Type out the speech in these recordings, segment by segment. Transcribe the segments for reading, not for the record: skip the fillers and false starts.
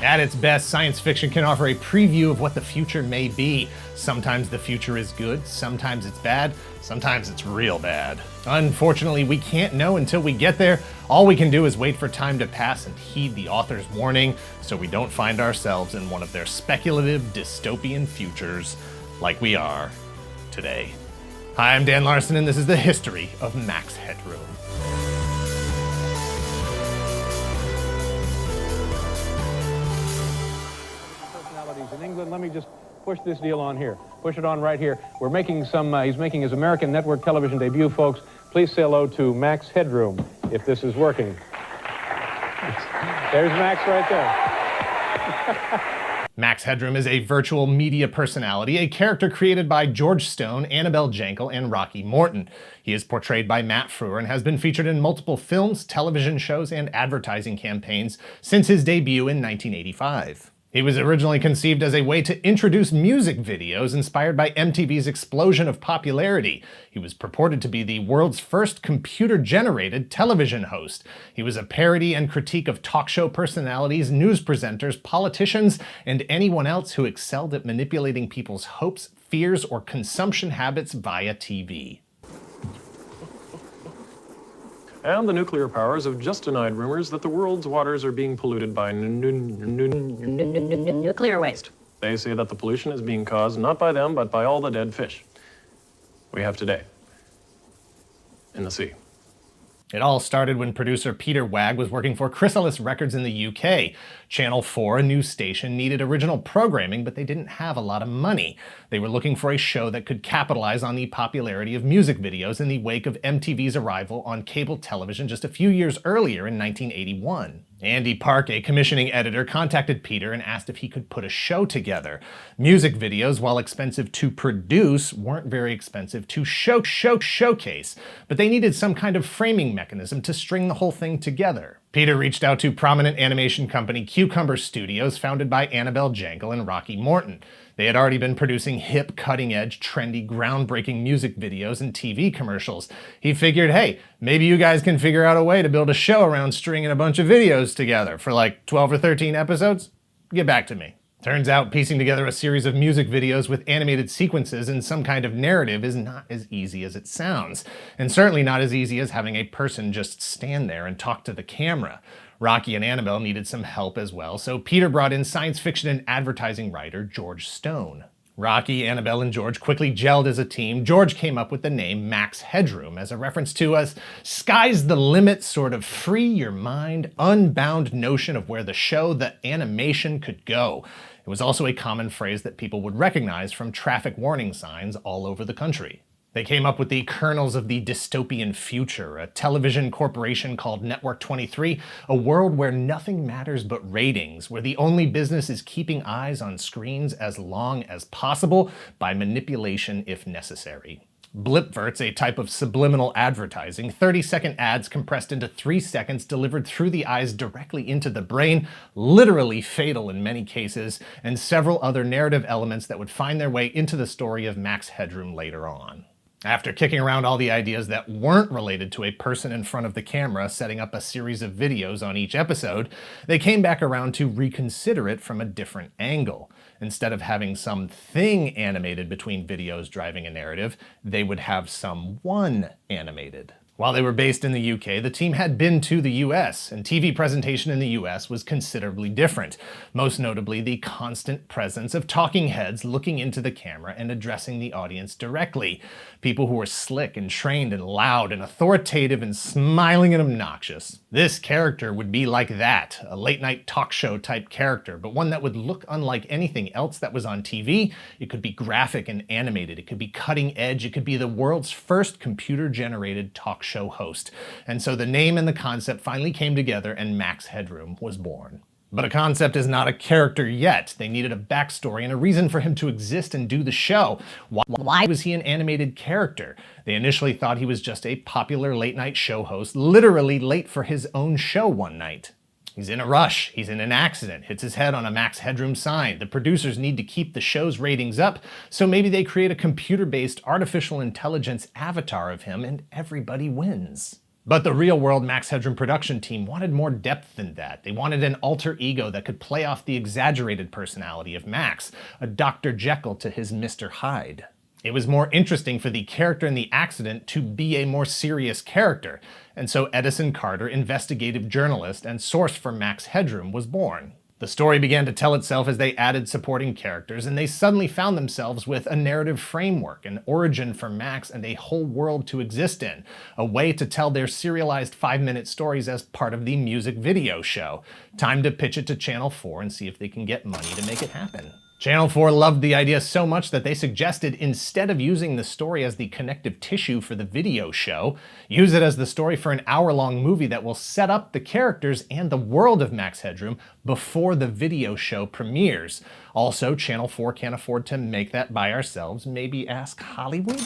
At its best, science fiction can offer a preview of what the future may be. Sometimes the future is good, sometimes it's bad, sometimes it's real bad. Unfortunately, we can't know until we get there. All we can do is wait for time to pass and heed the author's warning so we don't find ourselves in one of their speculative dystopian futures like we are today. Hi, I'm Dan Larson, and this is the history of Max Headroom. In England, let me just push this deal on here. Push it on right here. We're making he's making his American network television debut, folks. Please say hello to Max Headroom, if this is working. There's Max right there. Max Headroom is a virtual media personality, a character created by George Stone, Annabelle Jankel, and Rocky Morton. He is portrayed by Matt Frewer and has been featured in multiple films, television shows, and advertising campaigns since his debut in 1985. He was originally conceived as a way to introduce music videos inspired by MTV's explosion of popularity. He was purported to be the world's first computer-generated television host. He was a parody and critique of talk show personalities, news presenters, politicians, and anyone else who excelled at manipulating people's hopes, fears, or consumption habits via TV. And the nuclear powers have just denied rumors that the world's waters are being polluted by nuclear waste. They say that the pollution is being caused not by them, but by all the dead fish we have today in the sea. It all started when producer Peter Wagg was working for Chrysalis Records in the UK. Channel 4, a news station, needed original programming, but they didn't have a lot of money. They were looking for a show that could capitalize on the popularity of music videos in the wake of MTV's arrival on cable television just a few years earlier in 1981. Andy Park, a commissioning editor, contacted Peter and asked if he could put a show together. Music videos, while expensive to produce, weren't very expensive to showcase, but they needed some kind of framing mechanism to string the whole thing together. Peter reached out to prominent animation company Cucumber Studios, founded by Annabelle Jankel and Rocky Morton. They had already been producing hip, cutting-edge, trendy, groundbreaking music videos and TV commercials. He figured, hey, maybe you guys can figure out a way to build a show around stringing a bunch of videos together for like 12 or 13 episodes? Get back to me. Turns out piecing together a series of music videos with animated sequences and some kind of narrative is not as easy as it sounds, and certainly not as easy as having a person just stand there and talk to the camera. Rocky and Annabelle needed some help as well, so Peter brought in science fiction and advertising writer George Stone. Rocky, Annabelle, and George quickly gelled as a team. George came up with the name Max Headroom as a reference to a sky's the limit sort of free your mind, unbound notion of where the show, the animation could go. It was also a common phrase that people would recognize from traffic warning signs all over the country. They came up with the kernels of the dystopian future, a television corporation called Network 23, a world where nothing matters but ratings, where the only business is keeping eyes on screens as long as possible by manipulation if necessary. Blipverts, a type of subliminal advertising, 30-second ads compressed into 3 seconds delivered through the eyes directly into the brain, literally fatal in many cases, and several other narrative elements that would find their way into the story of Max Headroom later on. After kicking around all the ideas that weren't related to a person in front of the camera setting up a series of videos on each episode, they came back around to reconsider it from a different angle. Instead of having something animated between videos driving a narrative, they would have someone animated. While they were based in the UK, the team had been to the US, and TV presentation in the US was considerably different, most notably the constant presence of talking heads looking into the camera and addressing the audience directly. People who were slick and trained and loud and authoritative and smiling and obnoxious. This character would be like that, a late-night talk show type character, but one that would look unlike anything else that was on TV. It could be graphic and animated, it could be cutting edge, it could be the world's first computer-generated talk show host. And so the name and the concept finally came together and Max Headroom was born. But a concept is not a character yet. They needed a backstory and a reason for him to exist and do the show. Why was he an animated character? They initially thought he was just a popular late-night show host, literally late for his own show one night. He's in a rush, he's in an accident, hits his head on a Max Headroom sign. The producers need to keep the show's ratings up, so maybe they create a computer-based artificial intelligence avatar of him and everybody wins. But the real-world Max Headroom production team wanted more depth than that. They wanted an alter ego that could play off the exaggerated personality of Max, a Dr. Jekyll to his Mr. Hyde. It was more interesting for the character in the accident to be a more serious character, and so Edison Carter, investigative journalist and source for Max Headroom, was born. The story began to tell itself as they added supporting characters, and they suddenly found themselves with a narrative framework, an origin for Max, and a whole world to exist in, a way to tell their serialized 5-minute stories as part of the music video show. Time to pitch it to Channel 4 and see if they can get money to make it happen. Channel 4 loved the idea so much that they suggested, instead of using the story as the connective tissue for the video show, use it as the story for an hour-long movie that will set up the characters and the world of Max Headroom before the video show premieres. Also, Channel 4 can't afford to make that by ourselves. Maybe ask Hollywood?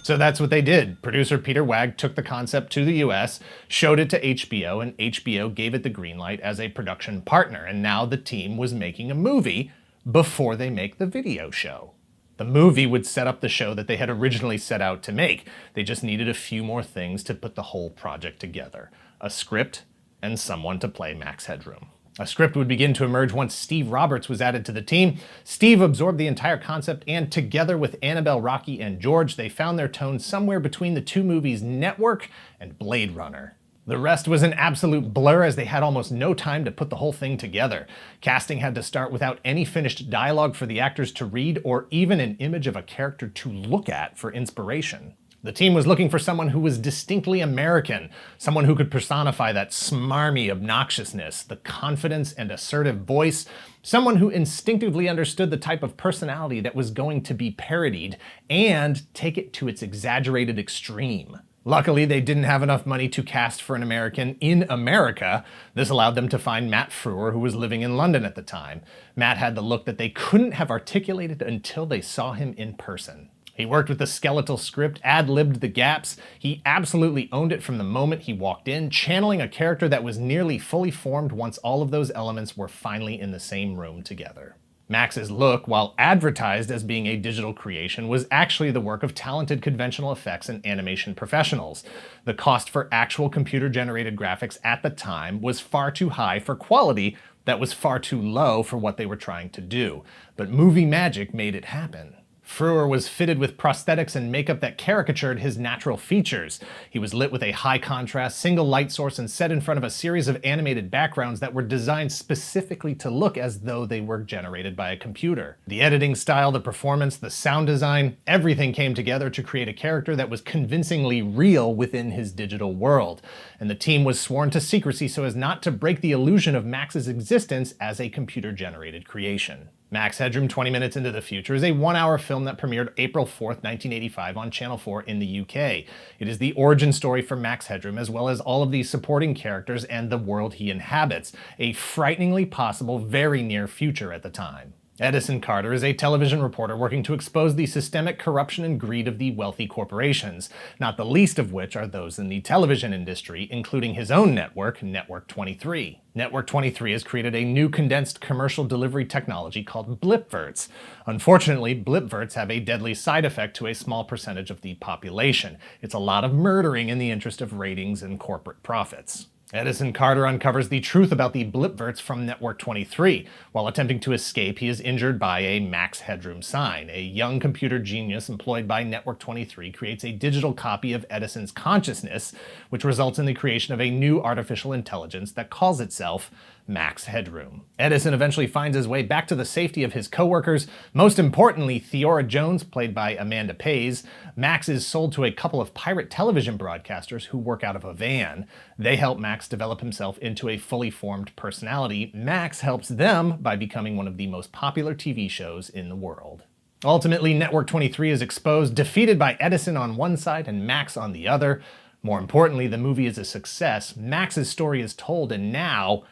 So that's what they did. Producer Peter Wagg took the concept to the US, showed it to HBO, and HBO gave it the green light as a production partner, and now the team was making a movie before they make the video show. The movie would set up the show that they had originally set out to make. They just needed a few more things to put the whole project together. A script and someone to play Max Headroom. A script would begin to emerge once Steve Roberts was added to the team. Steve absorbed the entire concept, and together with Annabelle, Rocky, and George, they found their tone somewhere between the two movies Network and Blade Runner. The rest was an absolute blur, as they had almost no time to put the whole thing together. Casting had to start without any finished dialogue for the actors to read, or even an image of a character to look at for inspiration. The team was looking for someone who was distinctly American, someone who could personify that smarmy obnoxiousness, the confidence and assertive voice, someone who instinctively understood the type of personality that was going to be parodied, and take it to its exaggerated extreme. Luckily, they didn't have enough money to cast for an American in America. This allowed them to find Matt Frewer, who was living in London at the time. Matt had the look that they couldn't have articulated until they saw him in person. He worked with the skeletal script, ad-libbed the gaps. He absolutely owned it from the moment he walked in, channeling a character that was nearly fully formed once all of those elements were finally in the same room together. Max's look, while advertised as being a digital creation, was actually the work of talented conventional effects and animation professionals. The cost for actual computer-generated graphics at the time was far too high for quality that was far too low for what they were trying to do. But movie magic made it happen. Frewer was fitted with prosthetics and makeup that caricatured his natural features. He was lit with a high-contrast single light source and set in front of a series of animated backgrounds that were designed specifically to look as though they were generated by a computer. The editing style, the performance, the sound design, everything came together to create a character that was convincingly real within his digital world. And the team was sworn to secrecy so as not to break the illusion of Max's existence as a computer-generated creation. Max Headroom 20 Minutes into the Future is a 1-hour film that premiered April 4th, 1985 on Channel 4 in the UK. It is the origin story for Max Headroom, as well as all of the supporting characters and the world he inhabits, a frighteningly possible very near future at the time. Edison Carter is a television reporter working to expose the systemic corruption and greed of the wealthy corporations, not the least of which are those in the television industry, including his own network, Network 23. Network 23 has created a new condensed commercial delivery technology called blipverts. Unfortunately, blipverts have a deadly side effect to a small percentage of the population. It's a lot of murdering in the interest of ratings and corporate profits. Edison Carter uncovers the truth about the blipverts from Network 23. While attempting to escape, he is injured by a Max Headroom sign. A young computer genius employed by Network 23 creates a digital copy of Edison's consciousness, which results in the creation of a new artificial intelligence that calls itself Max Headroom. Edison eventually finds his way back to the safety of his coworkers. Most importantly, Theora Jones, played by Amanda Pays. Max is sold to a couple of pirate television broadcasters who work out of a van. They help Max develop himself into a fully formed personality. Max helps them by becoming one of the most popular TV shows in the world. Ultimately, Network 23 is exposed, defeated by Edison on one side and Max on the other. More importantly, the movie is a success. Max's story is told, and now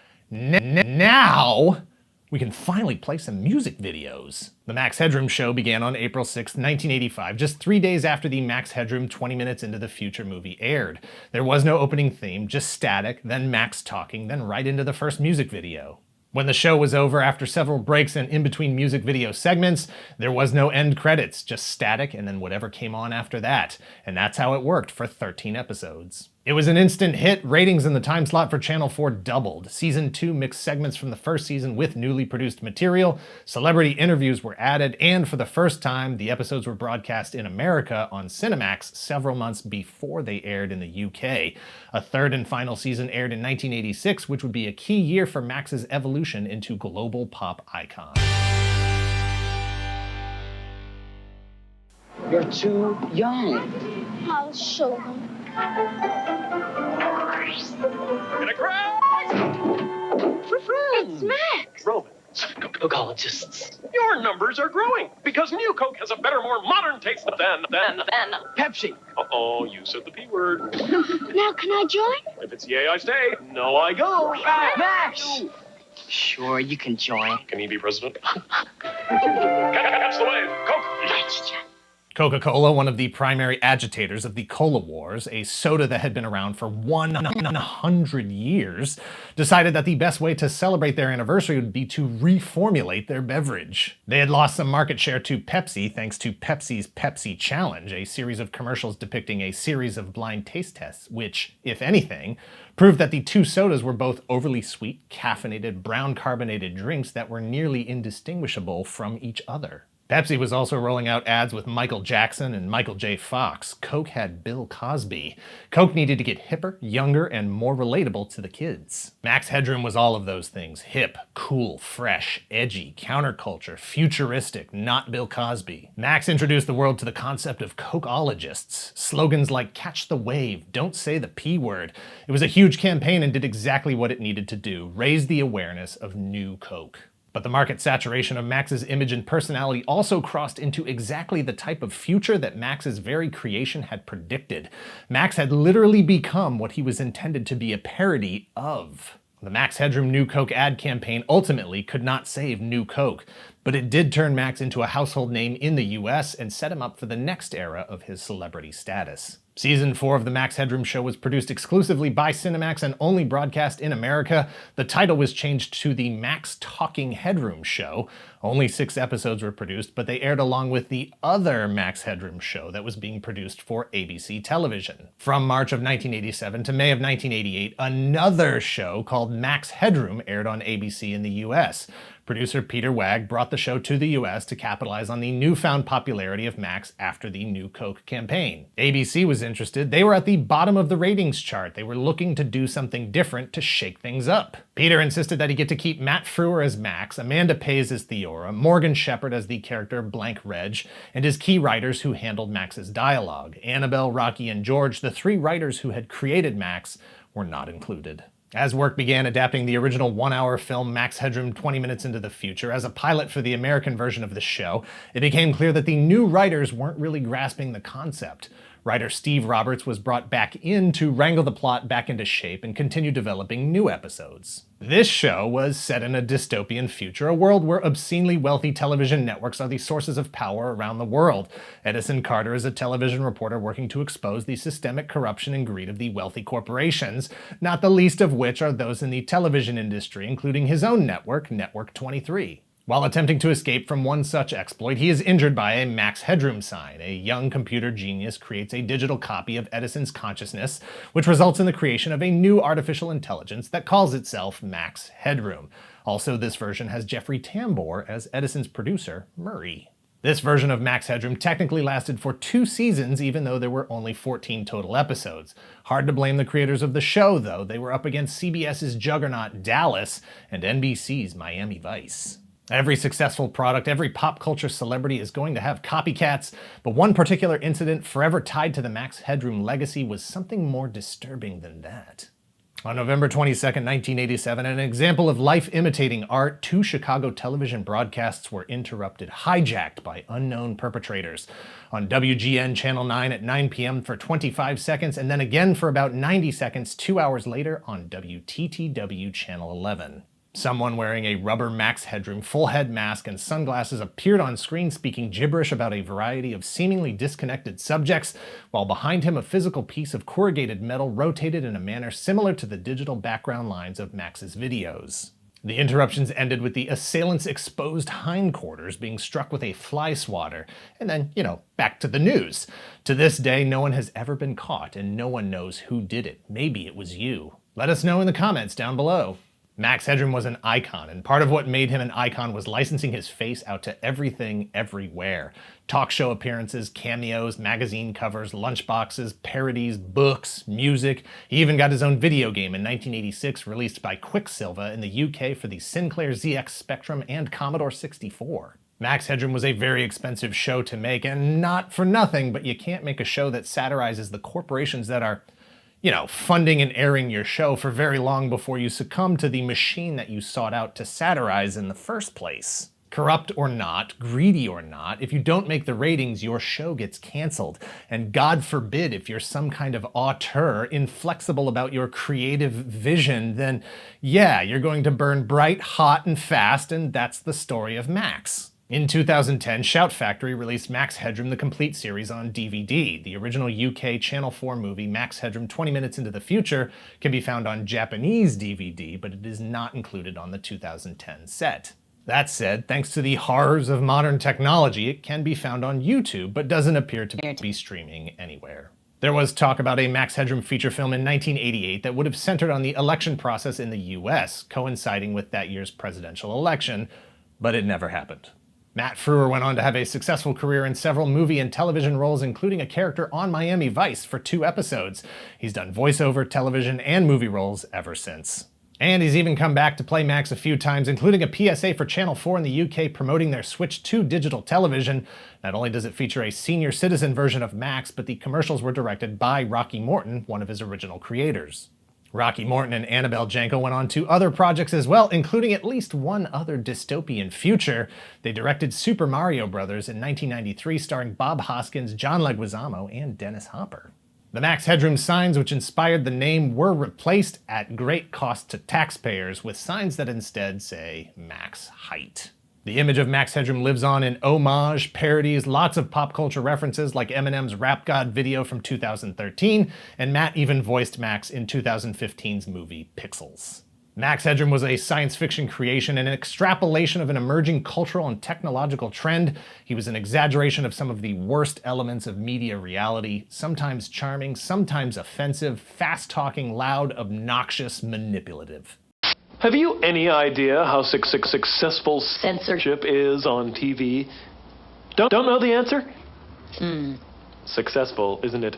we can finally play some music videos. The Max Headroom show began on April 6, 1985, just 3 days after the Max Headroom 20 Minutes into the Future movie aired. There was no opening theme, just static, then Max talking, then right into the first music video. When the show was over, after several breaks and in between music video segments, there was no end credits, just static and then whatever came on after that. And that's how it worked for 13 episodes. It was an instant hit. Ratings in the time slot for Channel 4 doubled. Season 2 mixed segments from the first season with newly produced material. Celebrity interviews were added, and for the first time, the episodes were broadcast in America on Cinemax several months before they aired in the UK. A third and final season aired in 1986, which would be a key year for Max's evolution into global pop icon. You're too young. I'll show them. Gonna crash! It's Max. Romans, Coca-Cologists. Your numbers are growing because new Coke has a better, more modern taste than Pepsi. Uh-oh, you said the P word. Now can I join? If it's yay, I stay. No, I go. Max! Sure, you can join. Can he be president? Catch the wave. Coke. Coca-Cola, one of the primary agitators of the Cola Wars, a soda that had been around for 100 years, decided that the best way to celebrate their anniversary would be to reformulate their beverage. They had lost some market share to Pepsi thanks to Pepsi's Pepsi Challenge, a series of commercials depicting a series of blind taste tests, which, if anything, proved that the two sodas were both overly sweet, caffeinated, brown carbonated drinks that were nearly indistinguishable from each other. Pepsi was also rolling out ads with Michael Jackson and Michael J. Fox. Coke had Bill Cosby. Coke needed to get hipper, younger, and more relatable to the kids. Max Headroom was all of those things. Hip, cool, fresh, edgy, counterculture, futuristic, not Bill Cosby. Max introduced the world to the concept of Coke-ologists. Slogans like "Catch the wave," "Don't say the P word." It was a huge campaign and did exactly what it needed to do, raise the awareness of new Coke. But the market saturation of Max's image and personality also crossed into exactly the type of future that Max's very creation had predicted. Max had literally become what he was intended to be a parody of. The Max Headroom New Coke ad campaign ultimately could not save New Coke, but it did turn Max into a household name in the US and set him up for the next era of his celebrity status. Season 4 of the Max Headroom show was produced exclusively by Cinemax and only broadcast in America. The title was changed to the Max Talking Headroom Show. Only 6 episodes were produced, but they aired along with the other Max Headroom show that was being produced for ABC television. From March of 1987 to May of 1988, another show called Max Headroom aired on ABC in the US. Producer Peter Wagg brought the show to the US to capitalize on the newfound popularity of Max after the New Coke campaign. ABC was interested. They were at the bottom of the ratings chart. They were looking to do something different to shake things up. Peter insisted that he get to keep Matt Frewer as Max, Amanda Pays as Theora, Morgan Shepherd as the character Blank Reg, and his key writers who handled Max's dialogue. Annabelle, Rocky, and George, the 3 writers who had created Max, were not included. As work began adapting the original 1-hour film Max Headroom 20 Minutes into the Future as a pilot for the American version of the show, it became clear that the new writers weren't really grasping the concept. Writer Steve Roberts was brought back in to wrangle the plot back into shape and continue developing new episodes. This show was set in a dystopian future, a world where obscenely wealthy television networks are the sources of power around the world. Edison Carter is a television reporter working to expose the systemic corruption and greed of the wealthy corporations, not the least of which are those in the television industry, including his own network, Network 23. While attempting to escape from one such exploit, he is injured by a Max Headroom sign. A young computer genius creates a digital copy of Edison's consciousness, which results in the creation of a new artificial intelligence that calls itself Max Headroom. Also, this version has Jeffrey Tambor as Edison's producer, Murray. This version of Max Headroom technically lasted for 2 seasons, even though there were only 14 total episodes. Hard to blame the creators of the show, though. They were up against CBS's juggernaut Dallas and NBC's Miami Vice. Every successful product, every pop culture celebrity is going to have copycats, but one particular incident forever tied to the Max Headroom legacy was something more disturbing than that. On November 22, 1987, an example of life imitating art, 2 Chicago television broadcasts were interrupted, hijacked by unknown perpetrators. On WGN Channel 9 at 9 p.m. for 25 seconds, and then again for about 90 seconds 2 hours later on WTTW Channel 11. Someone wearing a rubber Max Headroom full head mask and sunglasses appeared on screen speaking gibberish about a variety of seemingly disconnected subjects, while behind him a physical piece of corrugated metal rotated in a manner similar to the digital background lines of Max's videos. The interruptions ended with the assailant's exposed hindquarters being struck with a fly swatter, and then, back to the news. To this day, no one has ever been caught, and no one knows who did it. Maybe it was you. Let us know in the comments down below. Max Headroom was an icon, and part of what made him an icon was licensing his face out to everything, everywhere. Talk show appearances, cameos, magazine covers, lunchboxes, parodies, books, music. He even got his own video game in 1986 released by Quicksilva in the UK for the Sinclair ZX Spectrum and Commodore 64. Max Headroom was a very expensive show to make, and not for nothing, but you can't make a show that satirizes the corporations that are funding and airing your show for very long before you succumb to the machine that you sought out to satirize in the first place. Corrupt or not, greedy or not, if you don't make the ratings, your show gets canceled. And God forbid if you're some kind of auteur, inflexible about your creative vision, then yeah, you're going to burn bright, hot, and fast, and that's the story of Max. In 2010, Shout Factory released Max Headroom, the complete series, on DVD. The original UK Channel 4 movie, Max Headroom 20 Minutes into the Future, can be found on Japanese DVD, but it is not included on the 2010 set. That said, thanks to the horrors of modern technology, it can be found on YouTube, but doesn't appear to be streaming anywhere. There was talk about a Max Headroom feature film in 1988 that would have centered on the election process in the US, coinciding with that year's presidential election, but it never happened. Matt Frewer went on to have a successful career in several movie and television roles, including a character on Miami Vice for 2 episodes. He's done voiceover, television, and movie roles ever since. And he's even come back to play Max a few times, including a PSA for Channel 4 in the UK promoting their switch to digital television. Not only does it feature a senior citizen version of Max, but the commercials were directed by Rocky Morton, one of his original creators. Rocky Morton and Annabelle Jankel went on to other projects as well, including at least one other dystopian future. They directed Super Mario Bros. In 1993, starring Bob Hoskins, John Leguizamo, and Dennis Hopper. The Max Headroom signs which inspired the name were replaced at great cost to taxpayers with signs that instead say Max Height. The image of Max Headroom lives on in homage, parodies, lots of pop culture references like Eminem's Rap God video from 2013, and Matt even voiced Max in 2015's movie Pixels. Max Headroom was a science fiction creation and an extrapolation of an emerging cultural and technological trend. He was an exaggeration of some of the worst elements of media reality, sometimes charming, sometimes offensive, fast-talking, loud, obnoxious, manipulative. Have you any idea how successful censorship is on TV? Don't know the answer? Successful, isn't it?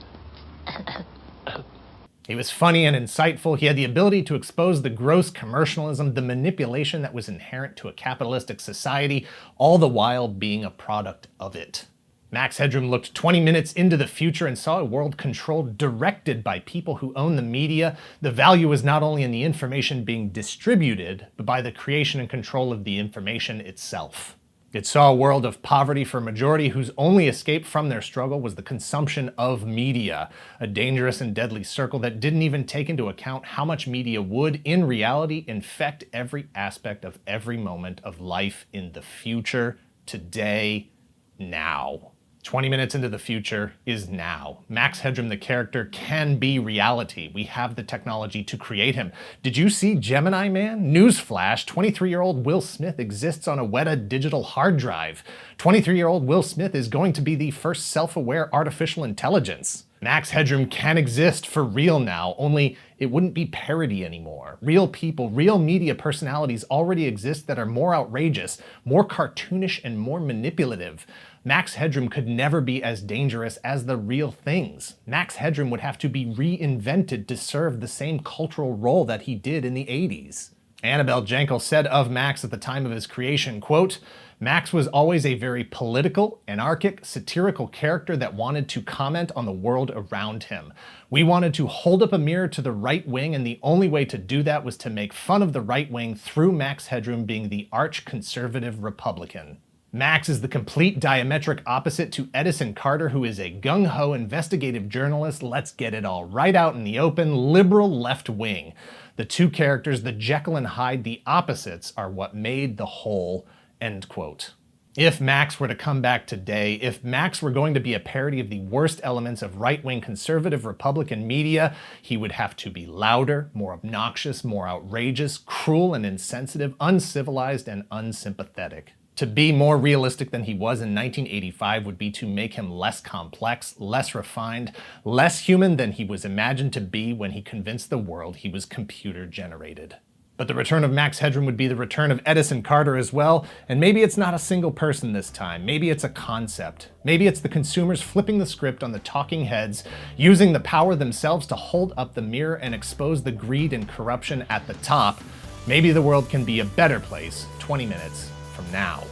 He was funny and insightful. He had the ability to expose the gross commercialism, the manipulation that was inherent to a capitalistic society, all the while being a product of it. Max Headroom looked 20 minutes into the future and saw a world controlled, directed by people who own the media. The value was not only in the information being distributed, but by the creation and control of the information itself. It saw a world of poverty for a majority whose only escape from their struggle was the consumption of media, a dangerous and deadly circle that didn't even take into account how much media would, in reality, infect every aspect of every moment of life in the future, today, now. 20 minutes into the future is now. Max Headroom, the character, can be reality. We have the technology to create him. Did you see Gemini Man? Newsflash, 23-year-old Will Smith exists on a Weta digital hard drive. 23-year-old Will Smith is going to be the first self-aware artificial intelligence. Max Headroom can exist for real now, only it wouldn't be parody anymore. Real people, real media personalities already exist that are more outrageous, more cartoonish, and more manipulative. Max Headroom could never be as dangerous as the real things. Max Headroom would have to be reinvented to serve the same cultural role that he did in the 80s. Annabelle Jankel said of Max at the time of his creation, quote, "Max was always a very political, anarchic, satirical character that wanted to comment on the world around him. We wanted to hold up a mirror to the right wing, and the only way to do that was to make fun of the right wing through Max Headroom being the arch-conservative Republican." Max is the complete diametric opposite to Edison Carter, who is a gung-ho investigative journalist, let's get it all right out in the open, liberal left wing. The two characters, the Jekyll and Hyde, the opposites, are what made the whole, end quote. If Max were to come back today, if Max were going to be a parody of the worst elements of right-wing conservative Republican media, he would have to be louder, more obnoxious, more outrageous, cruel and insensitive, uncivilized and unsympathetic. To be more realistic than he was in 1985 would be to make him less complex, less refined, less human than he was imagined to be when he convinced the world he was computer-generated. But the return of Max Headroom would be the return of Edison Carter as well, and maybe it's not a single person this time. Maybe it's a concept. Maybe it's the consumers flipping the script on the talking heads, using the power themselves to hold up the mirror and expose the greed and corruption at the top. Maybe the world can be a better place 20 minutes from now.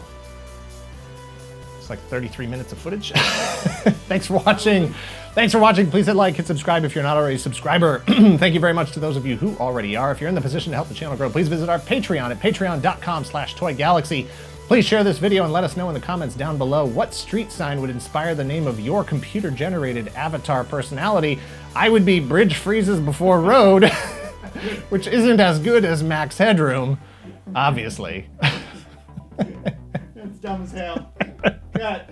It's like 33 minutes of footage. Thanks for watching. Thanks for watching. Please hit like, hit subscribe if you're not already a subscriber. Thank you very much to those of you who already are. If you're in the position to help the channel grow, please visit our Patreon at patreon.com/toygalaxy. Please share this video and let us know in the comments down below what street sign would inspire the name of your computer-generated avatar personality. I would be Bridge Freezes Before Road, which isn't as good as Max Headroom, obviously. It's dumb as hell. Cut.